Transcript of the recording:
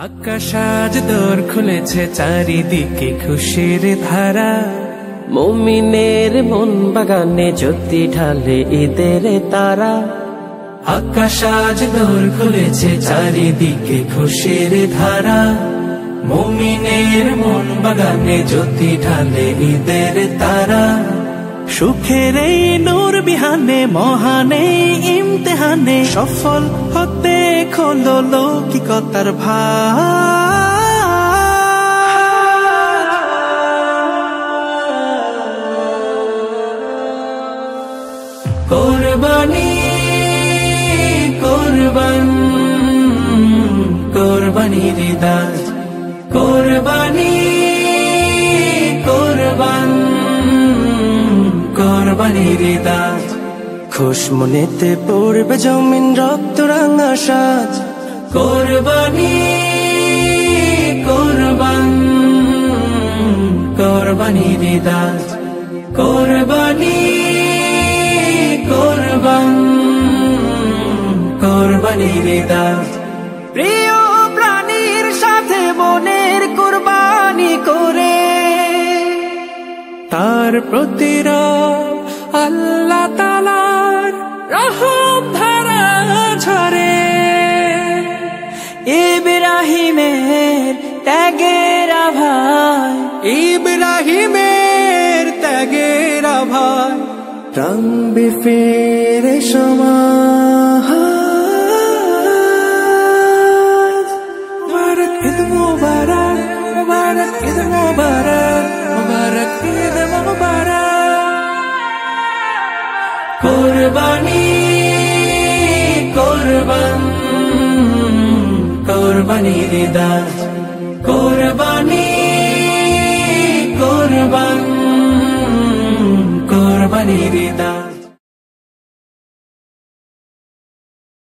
আকাশ আজ দোর খুলেছে, চারিদিকে খুশির ধারা। মুমিনের মন বাগানে জ্যোতি ঢালে ঈদের তারা। আকাশ আজ দোর খুলেছে, চারিদিকে খুশির ধারা। মুমিনের মন বাগানে জ্যোতি ঢালে ঈদের তারা। সুখের এই নূর বিহানে, মহানে ইমতিহানে, সফল হতে খোলো লৌকিকতার ভার। কোরবানি কোরবান কোরবানির দান, কোরবানি কোরবান কোরবানির দান। খুশমনেতে পড়বে জমিন রক্ত রাঙা সাজ। কোরবানি কোরবান কোরবানির দান, কোরবানি কোরবান কোরবানির দান। প্রিয় প্রাণীর সাথে মনের কোরবানি করে, তার প্রতিরা আল্লাহ তাআলার রহম ধারা ঝরে। ইব্রাহিমের ত্যাগের আভায়, ইব্রাহিমের ত্যাগের আভায়, প্রাণ বিফিরে সমাজ। মুবারক ঈদ মুবারক, মুবারক ঈদ মুবারক, মুবারক ঈদ মুবারক। কোরবানি কোরবান কোরবানির দান, কোরবানি কোরবান কোরবানির দান।